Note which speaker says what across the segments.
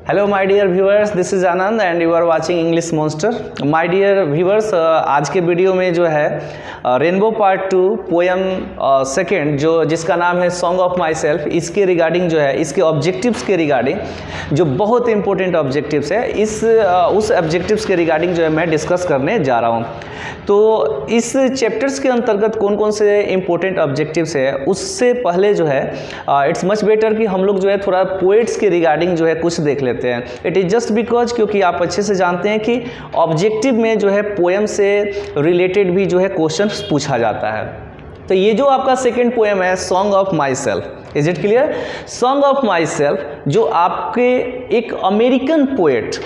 Speaker 1: Hello my dear viewers, this is Anand and you are watching English monster. My dear viewers, आज के video में जो है rainbow part 2 poem second जिसका नाम है सॉन्ग ऑफ माई सेल्फ, इसके रिगार्डिंग जो है इसके ऑब्जेक्टिव्स के रिगार्डिंग जो बहुत इंपॉर्टेंट ऑब्जेक्टिव्स है उस ऑब्जेक्टिव्स के रिगार्डिंग जो है मैं डिस्कस करने जा रहा हूँ। तो इस चैप्टर्स के अंतर्गत कौन कौन से इंपॉर्टेंट ऑब्जेक्टिव्स है उससे पहले जो है इट्स मच बेटर कि हम लोग जो है थोड़ा पोएट्स के रिगार्डिंग जो है कुछ देख लेते हैं। इट इज़ जस्ट बिकॉज क्योंकि आप अच्छे से जानते हैं कि ऑब्जेक्टिव में जो है पोएम से रिलेटेड भी जो है क्वेश्चन पूछा जाता है। तो ये जो आपका सेकेंड पोएम है song of my self, is it clear? Song of my self जो आपके एक अमेरिकन पोएट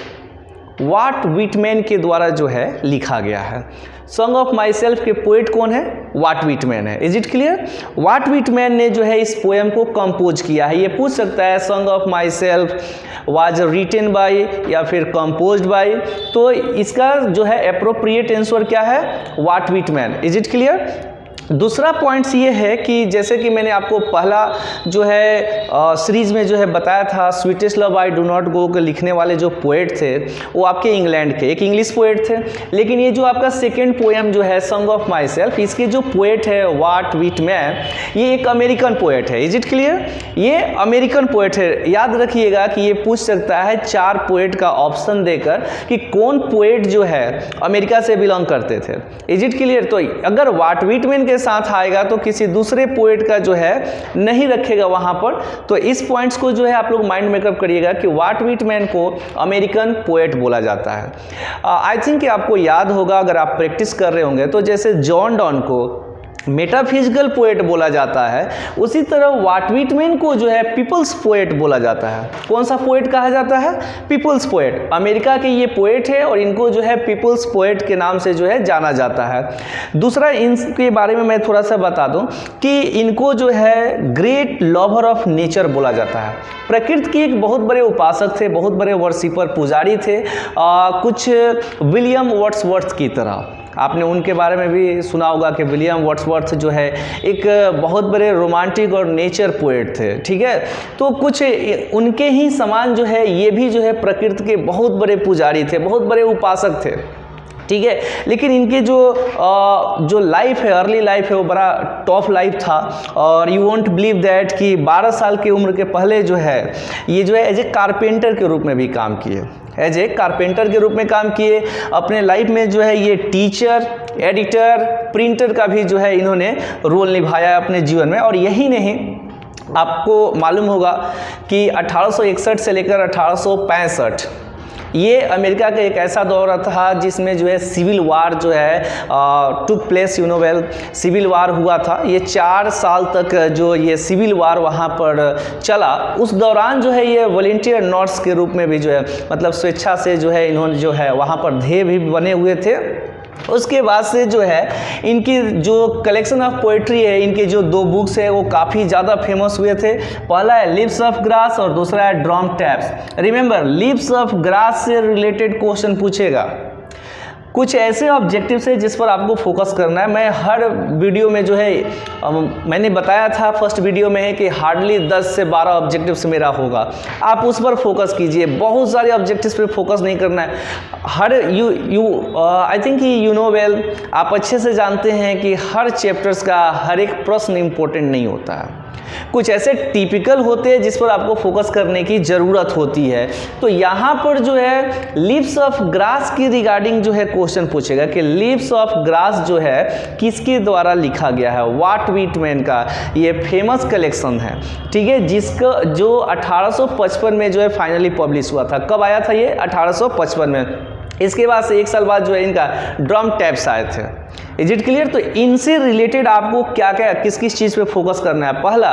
Speaker 1: वाट व्हिटमैन के द्वारा जो है लिखा गया है। सॉन्ग ऑफ माई सेल्फ के पोएट कौन है? वाट व्हिटमैन है। Is it clear? Walt Whitman ने जो है इस पोएम को कंपोज किया है। ये पूछ सकता है song of myself was written by या फिर कंपोज्ड बाय, तो इसका जो है एप्रोप्रिएट आंसर क्या है? Walt Whitman. Is it clear? दूसरा पॉइंट्स ये है कि जैसे कि मैंने आपको पहला जो है सीरीज में जो है बताया था sweetest love I do not go के लिखने वाले जो पोएट थे वो आपके इंग्लैंड के एक इंग्लिश पोएट थे। लेकिन ये जो आपका सेकेंड पोएम जो है सॉन्ग ऑफ माई सेल्फ, इसके जो पोएट है वाट व्हिटमैन, ये एक अमेरिकन पोएट है। Is it clear? ये अमेरिकन पोएट है। याद रखिएगा कि ये पूछ सकता है 4 पोएट का ऑप्शन देकर कि कौन पोएट जो है अमेरिका से बिलोंग करते थे। Is it clear? तो अगर वाट व्हिटमैन के साथ आएगा तो किसी दूसरे पोएट का जो है नहीं रखेगा वहां पर। तो इस पॉइंट्स को जो है आप लोग माइंड मेकअप करिएगा कि वाट व्हिटमैन को अमेरिकन पोएट बोला जाता है। आई थिंक कि आपको याद होगा अगर आप प्रैक्टिस कर रहे होंगे तो जैसे जॉन डॉन को मेटाफिजिकल पोएट बोला जाता है, उसी तरह वाट व्हिटमैन को जो है पीपल्स पोएट बोला जाता है। कौन सा पोएट कहा जाता है? Peoples poet. अमेरिका के ये पोएट है और इनको जो है पीपल्स पोएट के नाम से जो है जाना जाता है। दूसरा इनके बारे में मैं थोड़ा सा बता दूं कि इनको जो है ग्रेट लवर ऑफ नेचर बोला जाता है। प्रकृति के एक बहुत बड़े उपासक थे, बहुत बड़े वर्शिपर पुजारी थे, कुछ विलियम वर्ड्सवर्थ की तरह। आपने उनके बारे में भी सुना होगा कि विलियम वर्ड्सवर्थ जो है एक बहुत बड़े रोमांटिक और नेचर पोएट थे। ठीक है, तो कुछ उनके ही समान जो है ये भी जो है प्रकृति के बहुत बड़े पुजारी थे, बहुत बड़े उपासक थे। ठीक है, लेकिन इनके जो लाइफ है, अर्ली लाइफ है, वो बड़ा टॉफ लाइफ था। और यू वोंट बिलीव दैट कि 12 साल की उम्र के पहले जो है ये जो है एज ए कारपेंटर के रूप में भी काम किए, एज ए कारपेंटर के रूप में काम किए। अपने लाइफ में जो है ये टीचर, एडिटर, प्रिंटर का भी जो है इन्होंने रोल निभाया अपने जीवन में। और यही नहीं, आपको मालूम होगा कि 1861 से लेकर 1865 ये अमेरिका का एक ऐसा दौर था जिसमें जो है सिविल वार जो है took place, you know well, civil war हुआ था। ये 4 साल तक जो ये सिविल वार वहाँ पर चला। उस दौरान जो है ये वॉलंटियर नर्स के रूप में भी जो है मतलब स्वेच्छा से जो है इन्होंने जो है वहाँ पर ध्येय भी बने हुए थे। उसके बाद से जो है इनकी जो कलेक्शन ऑफ पोइट्री है, इनके जो 2 बुक्स है वो काफ़ी ज़्यादा फेमस हुए थे। पहला है लिप्स ऑफ ग्रास और दूसरा है drum taps. Remember, lips of grass से रिलेटेड क्वेश्चन पूछेगा। कुछ ऐसे ऑब्जेक्टिव्स है जिस पर आपको फोकस करना है। मैं हर वीडियो में जो है मैंने बताया था फर्स्ट वीडियो में है कि हार्डली 10 से 12 ऑब्जेक्टिव्स मेरा होगा। आप उस पर फोकस कीजिए, बहुत सारे ऑब्जेक्टिव्स पर फोकस नहीं करना है। हर I think you know well, आप अच्छे से जानते हैं कि हर चैप्टर्स का हर एक प्रश्न इंपॉर्टेंट नहीं होता है। कुछ ऐसे टिपिकल होते हैं जिस पर आपको फोकस करने की ज़रूरत होती है। तो यहाँ पर जो है लीव्स ऑफ ग्रास की रिगार्डिंग जो है क्वेश्चन पूछेगा कि लीव्स ऑफ ग्रास जो है किसके द्वारा लिखा गया है? वाट व्हिटमैन का ये फेमस कलेक्शन है। ठीक है, जिसका जो 1855 में जो है फाइनली पब्लिश हुआ था। कब आया था ये? 1855 में। इसके बाद से 1 साल बाद जो है इनका ड्रम टैप्स आए थे। Is it clear? तो इनसे रिलेटेड आपको क्या क्या किस किस चीज़ पे फोकस करना है? पहला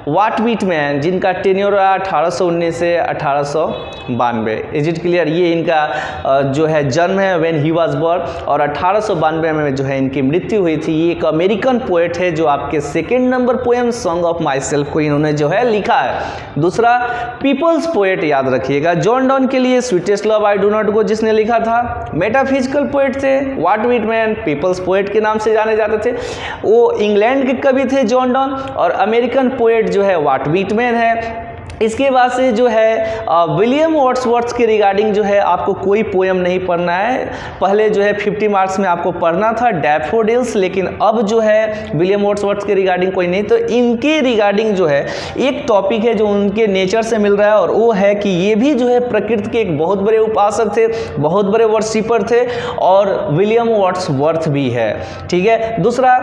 Speaker 1: वाट व्हिटमैन जिनका टेन्योर रहा 1819 से 1892। Is it clear? ये इनका जो है जन्म है व्हेन ही वाज बॉर्न, और 1892 में जो है इनकी मृत्यु हुई थी। ये एक अमेरिकन पोएट है जो आपके second number poem song of my self को इन्होंने जो है लिखा है। दूसरा पीपल्स पोएट याद रखिएगा, जॉन डॉन के लिए sweetest love I do not go जिसने लिखा था। मेटाफिजिकल पोएट थे वाट व्हिटमैन, पीपल्स पोएट के नाम से जाने जाते थे। वो इंग्लैंड के कवि थे जॉन डॉन, और अमेरिकन पोएट जो है वाट व्हिटमैन है। इसके बाद से जो है विलियम वर्ड्सवर्थ के रिगार्डिंग जो है आपको कोई पोएम नहीं पढ़ना है। पहले जो है 50 मार्क्स में आपको पढ़ना था डैफोडिल्स, लेकिन अब जो है विलियम वर्ड्सवर्थ के रिगार्डिंग कोई नहीं। तो इनके रिगार्डिंग जो है एक टॉपिक है जो उनके नेचर से मिल रहा है, और वो है कि ये भी जो है प्रकृति के एक बहुत बड़े उपासक थे, बहुत बड़े वर्शिपर थे, और विलियम वर्ड्सवर्थ भी है। ठीक है। दूसरा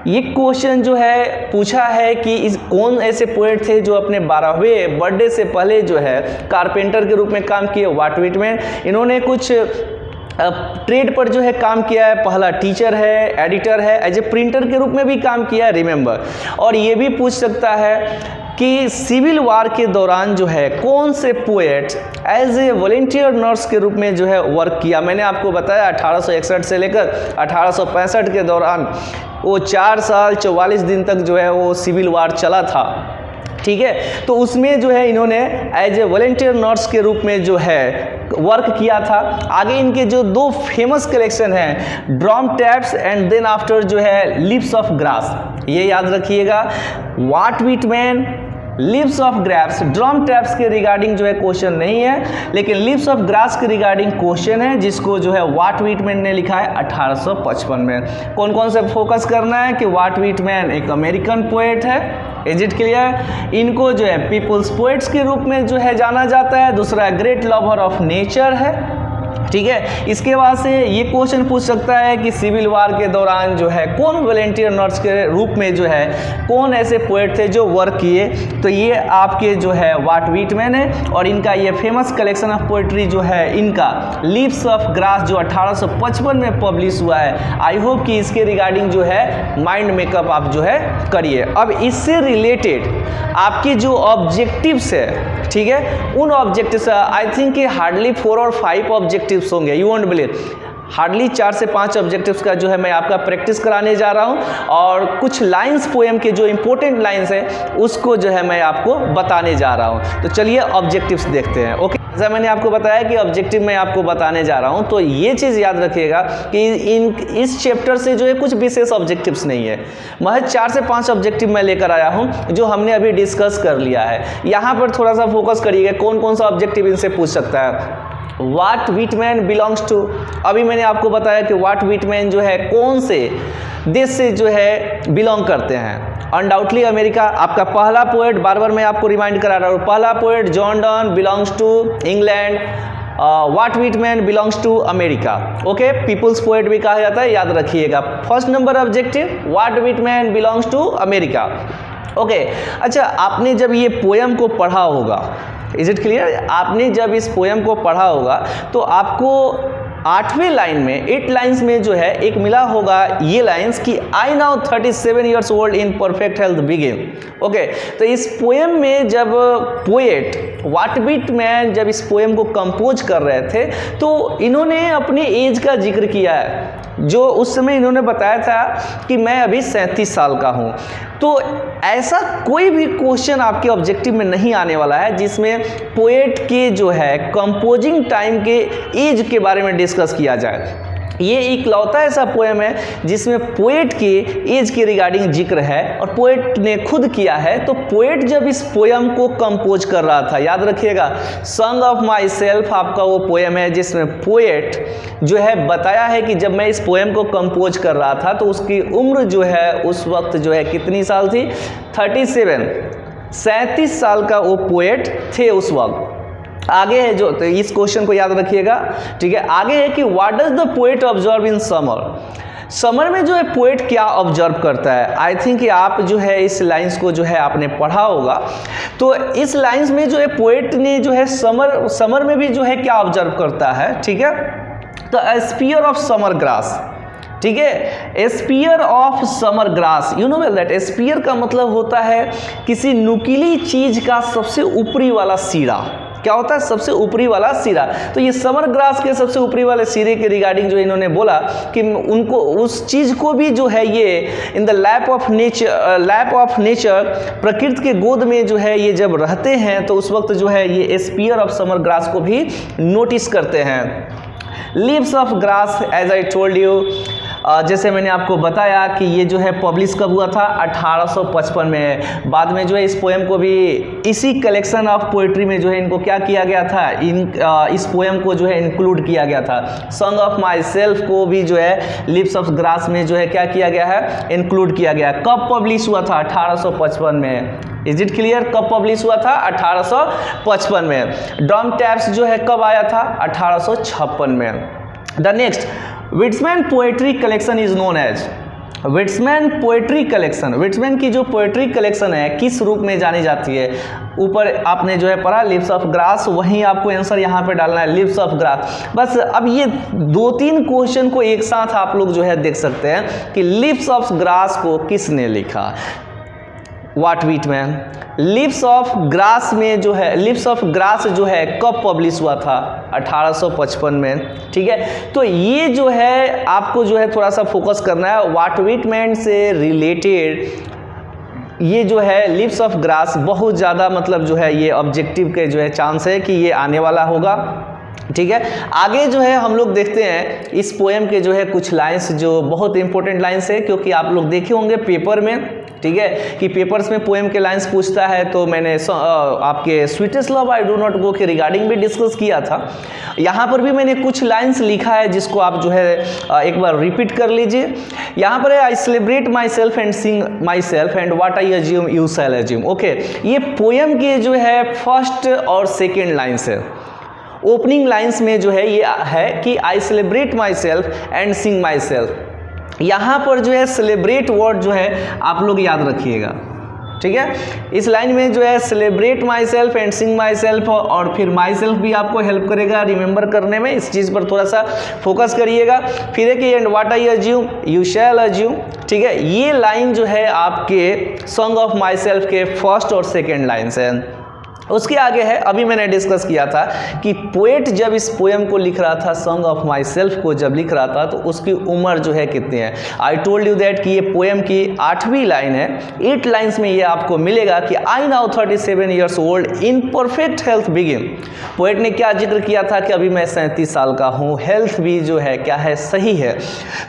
Speaker 1: ये क्वेश्चन जो है पूछा है कि कौन ऐसे पोएट थे जो अपने 12वें बर्थडे से पहले जो है कारपेंटर के रूप में काम किए। वाट व्हिटमैन, इन्होंने कुछ ट्रेड पर जो है काम किया है। पहला टीचर है, एडिटर है, एज ए प्रिंटर के रूप में भी काम किया है, रिमेंबर। और ये भी पूछ सकता है कि सिविल वार के दौरान जो है कौन से poet as a volunteer nurse के रूप में जो है वर्क किया। मैंने आपको बताया 1861 से लेकर 1865 के दौरान वो 4 साल 44 दिन तक जो है वो सिविल वार चला था। ठीक है। तो उसमें जो है इन्होंने एज ए वॉलेंटियर नर्स के रूप में जो है वर्क किया था। आगे इनके जो 2 फेमस कलेक्शन हैं, drum taps and then after जो है लिप्स ऑफ ग्रास, ये याद रखिएगा। Walt Whitman, leaves of grass, drum taps के रिगार्डिंग जो है क्वेश्चन नहीं है, लेकिन लिप्स ऑफ ग्रास के रिगार्डिंग क्वेश्चन है, जिसको जो है वाट व्हिटमैन ने लिखा है 1855 में। कौन कौन से फोकस करना है कि वाट व्हिटमैन एक अमेरिकन पोएट है, इज इट क्लियर। इनको जो है पीपुल्स पोएट्स के रूप में जो है जाना जाता है। दूसरा ग्रेट लवर ऑफ नेचर है। ठीक है। इसके बाद से ये क्वेश्चन पूछ सकता है कि सिविल वार के दौरान जो है कौन वॉलेंटियर नर्स के रूप में जो है कौन ऐसे पोएट थे जो वर्क किए। तो ये आपके जो है वाट व्हिटमैन है, और इनका ये फेमस कलेक्शन ऑफ पोएट्री जो है इनका लिप्स ऑफ ग्रास जो 1855 में पब्लिश हुआ है। आई होप कि इसके रिगार्डिंग जो है माइंड मेकअप आप जो है करिए। अब इससे रिलेटेड आपके जो ऑब्जेक्टिव्स है, ठीक है, उन ऑब्जेक्टिव्स आई थिंक कि हार्डली 4 और 5 ऑब्जेक्टिव्स होंगे। यू वोंट बिलीव, हार्डली 4 से 5 ऑब्जेक्टिव्स का जो है मैं आपका प्रैक्टिस कराने जा रहा हूं, और कुछ लाइंस पोएम के जो इंपॉर्टेंट लाइंस है उसको जो है मैं आपको बताने जा रहा हूं। तो चलिए ऑब्जेक्टिव्स देखते हैं। ओके, जैसा मैंने आपको बताया कि ऑब्जेक्टिव मैं आपको बताने जा रहा हूं, तो ये चीज़ याद रखिएगा कि इस चैप्टर से जो है कुछ विशेष ऑब्जेक्टिव्स नहीं है, महज 4 से 5 ऑब्जेक्टिव मैं लेकर आया हूं जो हमने अभी डिस्कस कर लिया है। यहाँ पर थोड़ा सा फोकस करिएगा कौन कौन सा ऑब्जेक्टिव इनसे पूछ सकता है। वाट व्हिटमैन बिलोंग्स टू, अभी मैंने आपको बताया कि वाट व्हिटमैन जो है कौन से देश से जो है बिलोंग करते हैं। Undoubtedly America. आपका पहला पोएट, बार बार मैं आपको रिमाइंड करा रहा हूँ, पहला poet John Donne belongs to England. Walt Whitman belongs to America. Okay, people's poet भी कहा जाता है, याद रखिएगा। First number objective, Walt Whitman belongs to America. Okay, अच्छा, आपने जब ये पोएम को पढ़ा होगा, इज इट क्लियर, आपने जब इस पोएम को पढ़ा होगा तो आपको 8वें लाइन में 8 लाइन्स में जो है एक मिला होगा ये लाइन्स कि I now 37 years old in perfect health begin. Okay, तो इस पोएम में जब पोएट वाट व्हिटमैन जब इस पोएम को कंपोज कर रहे थे तो इन्होंने अपने एज का जिक्र किया है, जो उस समय इन्होंने बताया था कि मैं अभी 37 साल का हूँ। तो ऐसा कोई भी क्वेश्चन आपके ऑब्जेक्टिव में नहीं आने वाला है जिसमें पोएट के जो है कंपोजिंग टाइम के एज के बारे में डिस्कस किया जाए। ये इकलौता ऐसा पोएम है जिसमें पोएट के एज के रिगार्डिंग जिक्र है और पोएट ने खुद किया है। तो पोएट जब इस पोएम को कंपोज कर रहा था, याद रखिएगा, सॉन्ग ऑफ माई सेल्फ आपका वो पोएम है जिसमें पोएट जो है बताया है कि जब मैं इस पोएम को कंपोज कर रहा था तो उसकी उम्र जो है उस वक्त जो है कितनी साल थी, 37 साल का वो पोएट थे उस वक्त। आगे है जो, तो इस क्वेश्चन को याद रखिएगा, ठीक है। आगे है कि what does the poet observe in summer. Summer में जो है पोएट क्या ऑब्जर्व करता है। आई थिंक कि आप जो है इस लाइंस को जो है आपने पढ़ा होगा। तो इस लाइंस में जो है पोएट ने जो है समर में भी जो है क्या ऑब्जर्व करता है, ठीक है। तो a spear of summer grass, ठीक है, spear of summer grass, you know well that spear का मतलब होता है किसी नुकीली चीज का सबसे ऊपरी वाला सिरा। क्या होता है, सबसे ऊपरी वाला सिरा। तो ये समर ग्रास के सबसे ऊपरी वाले सिरे के रिगार्डिंग जो इन्होंने बोला कि उनको उस चीज को भी जो है ये in the lap of nature, प्रकृति के गोद में जो है ये जब रहते हैं तो उस वक्त जो है ये स्पीयर ऑफ समर ग्रास को भी नोटिस करते हैं। Leaves of grass, as I told you, जैसे मैंने आपको बताया कि ये जो है पब्लिश कब हुआ था, 1855 में। बाद में जो है इस पोएम को भी इसी कलेक्शन ऑफ पोएट्री में जो है इनको क्या किया गया था, इस पोएम को जो है इंक्लूड किया गया था। सॉन्ग ऑफ माई सेल्फ को भी जो है लिप्स ऑफ ग्रास में जो है क्या किया गया है, इंक्लूड किया गया। कब पब्लिश हुआ था, 1855 में। इज इट क्लियर, कब पब्लिश हुआ था, 1855 में। ड्रम टैप्स जो है कब आया था, 1856 में। The next Whitman poetry collection is known as Whitman poetry collection. Whitman की जो पोएट्री कलेक्शन है किस रूप में जानी जाती है, ऊपर आपने जो है पढ़ा लिप्स ऑफ ग्रास, वहीं आपको आंसर यहाँ पे डालना है लिप्स ऑफ ग्रास। बस अब ये 2-3 क्वेश्चन को एक साथ आप लोग जो है देख सकते हैं कि लिप्स ऑफ ग्रास को किसने लिखा, what Whitman. Lips of grass में जो है, लिप्स ऑफ ग्रास जो है कब पब्लिश हुआ था, 1855 में। ठीक है, तो ये जो है आपको जो है थोड़ा सा फोकस करना है। व्हाट विटमैन से रिलेटेड ये जो है लिप्स ऑफ ग्रास बहुत ज़्यादा मतलब जो है ये ऑब्जेक्टिव के जो है चांस है कि ये आने वाला होगा। ठीक है, आगे जो है हम लोग देखते हैं इस पोएम के जो है कुछ लाइंस जो बहुत इंपॉर्टेंट लाइंस है, क्योंकि आप लोग देखे होंगे पेपर में, ठीक है, कि पेपर्स में पोएम के लाइंस पूछता है। तो मैंने आपके sweetest love I do not go के रिगार्डिंग भी डिस्कस किया था। यहाँ पर भी मैंने कुछ लाइंस लिखा है जिसको आप जो है एक बार रिपीट कर लीजिए। यहाँ पर है I celebrate my self and Singh my self and what I assume you shall assume. Okay, ये पोएम के जो है फर्स्ट और सेकेंड लाइन्स है। ओपनिंग लाइंस में जो है ये है कि I celebrate my self and Singh my self. यहाँ पर जो है सेलिब्रेट वर्ड जो है आप लोग याद रखिएगा। ठीक है, इस लाइन में जो है celebrate my self and Singh my self, और फिर माई सेल्फ भी आपको हेल्प करेगा रिमेंबर करने में, इस चीज़ पर थोड़ा सा फोकस करिएगा। फिर है कि and what I assume you shall assume. ठीक है, ये लाइन जो है आपके सॉन्ग ऑफ माई सेल्फ के फर्स्ट और सेकेंड लाइन्स है। उसके आगे है, अभी मैंने डिस्कस किया था कि पोएट जब इस पोएम को लिख रहा था, सॉन्ग ऑफ माई सेल्फ को जब लिख रहा था, तो उसकी उम्र जो है कितनी है। आई टोल्ड यू दैट कि ये पोएम की 8वीं लाइन है। 8 लाइन्स में ये आपको मिलेगा कि I now 37 years old in perfect health begin. Poet ने क्या जिक्र किया था कि अभी मैं 37 साल का हूँ, हेल्थ भी जो है क्या है, सही है।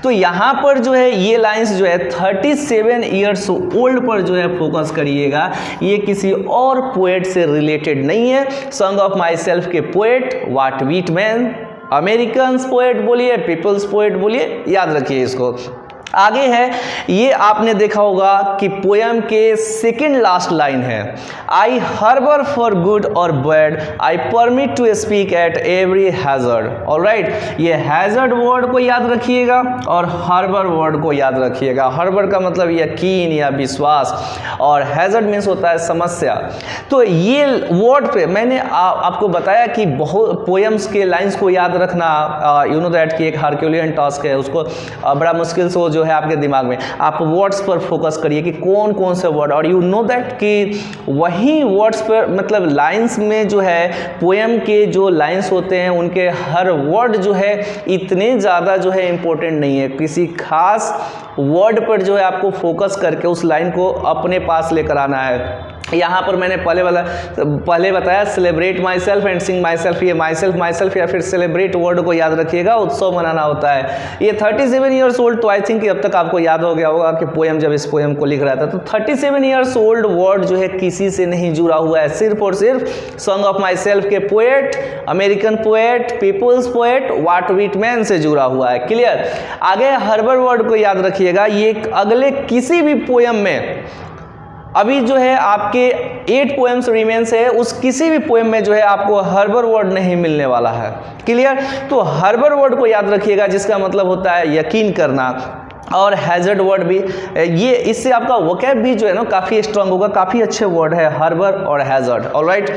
Speaker 1: तो यहाँ पर जो है ये लाइन्स जो है 37 ईयर्स ओल्ड पर जो है फोकस करिएगा। ये किसी और पोएट से रिलेटेड नहीं है। सॉन्ग ऑफ माई सेल्फ के poet Walt Whitman, American poet बोलिए, पीपल्स पोएट बोलिए, याद रखिए इसको। आगे है, ये आपने देखा होगा कि पोएम के सेकेंड लास्ट लाइन है आई हार्बर फॉर गुड और bad I permit to speak at every hazard. Alright, ये हैजर्ड वर्ड को याद रखिएगा और हार्बर वर्ड को याद रखिएगा। हार्बर का मतलब यकीन या विश्वास, और हैजर्ड मीन्स होता है समस्या। तो ये वर्ड पे मैंने आपको बताया कि बहुत पोएम्स के लाइंस को याद रखना यू नो दैट कि एक हरक्यूलियन टास्क है, उसको बड़ा मुश्किल से जो है आपके दिमाग में। आप वर्ड्स पर फोकस करिए कि कौन कौन से वर्ड, और यू नो दैट कि वही वर्ड्स पर मतलब लाइंस में जो है पोएम के जो लाइंस होते हैं उनके हर वर्ड जो है इतने ज़्यादा जो है इम्पोर्टेंट नहीं है। किसी खास वर्ड पर जो है आपको फोकस करके उस लाइन को अपने पास लेकर आना है। यहाँ पर मैंने पहले बताया celebrate my self and Singh my self. ये माई सेल्फ या फिर सेलिब्रेट वर्ड को याद रखिएगा, उत्सव मनाना होता है। ये 37 ईयर्स ओल्ड, तो आई थिंक कि अब तक आपको याद हो गया होगा कि पोएम जब इस पोएम को लिख रहा था तो 37 ईयर्स ओल्ड वर्ड जो है किसी से नहीं जुड़ा हुआ है, सिर्फ और सिर्फ सॉन्ग ऑफ माई सेल्फ के poet, American poet, people's poet Walt Whitman से जुड़ा हुआ है। क्लियर। आगे हार्बर वर्ड को याद रखिएगा, ये अगले किसी भी पोएम में, अभी जो है आपके 8 पोएम्स रिमेन्स है, उस किसी भी पोएम में जो है आपको हार्बर वर्ड नहीं मिलने वाला है। क्लियर। तो हार्बर वर्ड को याद रखिएगा जिसका मतलब होता है यकीन करना, और हैजर्ड वर्ड भी, ये इससे आपका वोकैब भी जो है ना काफ़ी स्ट्रांग होगा। काफ़ी अच्छे वर्ड है हार्बर और हैजर्ड। ऑलराइट,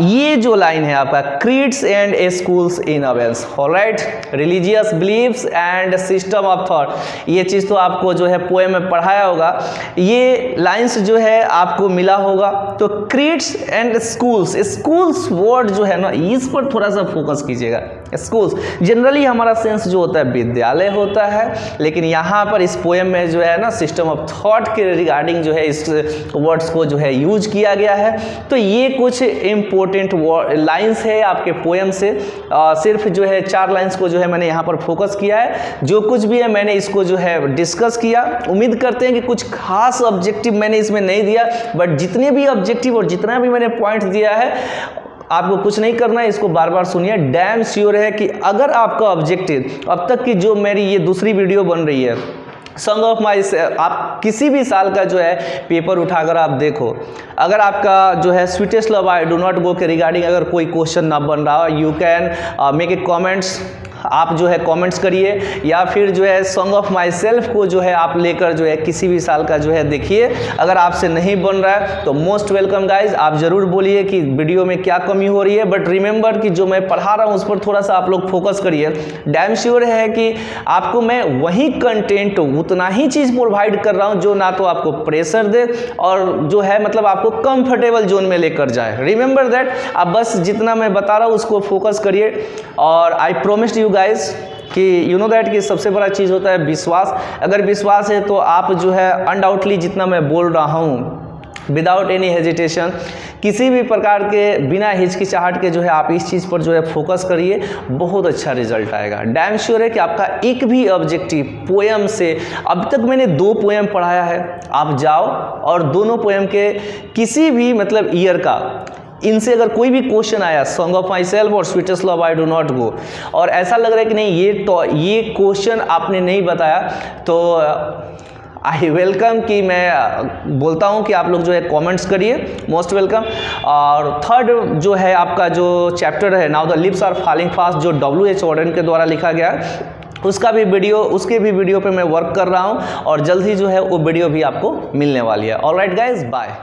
Speaker 1: ये जो लाइन है आपका creeds and schools in abeyance, alright, religious beliefs and system of thought, ये चीज़ तो आपको जो है पोएम में पढ़ाया होगा। ये लाइंस जो है आपको मिला होगा। तो creeds and schools, schools word जो है ना इस पर थोड़ा सा फोकस कीजिएगा। स्कूल्स। जनरली हमारा सेंस जो होता है विद्यालय होता है, लेकिन यहाँ पर इस पोएम में जो है ना सिस्टम ऑफ थॉट के रिगार्डिंग जो है इस वर्ड्स को जो है यूज किया गया है। तो ये कुछ इम्पोर्टेंट लाइंस है आपके पोएम से। सिर्फ जो है 4 लाइंस को जो है मैंने यहाँ पर फोकस किया है। जो कुछ भी है मैंने इसको जो है डिस्कस किया। उम्मीद करते हैं कि कुछ खास ऑब्जेक्टिव मैंने इसमें नहीं दिया, बट जितने भी ऑब्जेक्टिव और जितना भी मैंने पॉइंट दिया है आपको कुछ नहीं करना है, इसको बार बार सुनिए। डैम श्योर है कि अगर आपका ऑब्जेक्टिव अब तक की जो मेरी ये दूसरी वीडियो बन रही है सॉन्ग ऑफ माई सेल्फ, आप किसी भी साल का जो है पेपर उठाकर आप देखो, अगर आपका जो है sweetest love I do not go के रिगार्डिंग अगर कोई क्वेश्चन ना बन रहा हो, you can make a comments, आप जो है कमेंट्स करिए, या फिर जो है सॉन्ग ऑफ माई सेल्फ को जो है आप लेकर जो है किसी भी साल का जो है देखिए। अगर आपसे नहीं बन रहा है तो मोस्ट वेलकम गाइज, आप ज़रूर बोलिए कि वीडियो में क्या कमी हो रही है, बट रिमेंबर कि जो मैं पढ़ा रहा हूँ उस पर थोड़ा सा आप लोग फोकस करिए। डैम श्योर है कि आपको मैं वही कंटेंट उतना ही चीज़ प्रोवाइड कर रहा हूँ जो ना तो आपको प्रेशर दे और जो है मतलब आपको कंफर्टेबल जोन में लेकर जाए। रिमेंबर दैट, आप बस जितना मैं बता रहा हूँ उसको फोकस करिए। और आई प्रोमिस्ड यू गाइज कि यू नो दैट कि सबसे बड़ा चीज़ होता है विश्वास। अगर विश्वास है तो आप जो है अनडाउटली जितना मैं बोल रहा हूँ विदाउट एनी हेजिटेशन, किसी भी प्रकार के बिना हिचकिचाहट के जो है आप इस चीज़ पर जो है फोकस करिए, बहुत अच्छा रिजल्ट आएगा। डैम श्योर है कि आपका एक भी ऑब्जेक्टिव पोएम से, अब तक मैंने 2 पोएम पढ़ाया है, आप जाओ और दोनों पोएम के किसी भी मतलब ईयर का इनसे अगर कोई भी क्वेश्चन आया सॉन्ग ऑफ माई सेल्फ और sweetest love I do not go, और ऐसा लग रहा है कि नहीं ये क्वेश्चन आपने नहीं बताया, तो आई वेलकम कि मैं बोलता हूं कि आप लोग जो है कमेंट्स करिए, मोस्ट वेलकम। और थर्ड जो है आपका जो चैप्टर है now the lips are falling fast, जो W.H. Auden के द्वारा लिखा गया है, उसके भी वीडियो पे मैं वर्क कर रहा हूं और जल्द ही जो है वो वीडियो भी आपको मिलने वाली है। Alright guys, bye.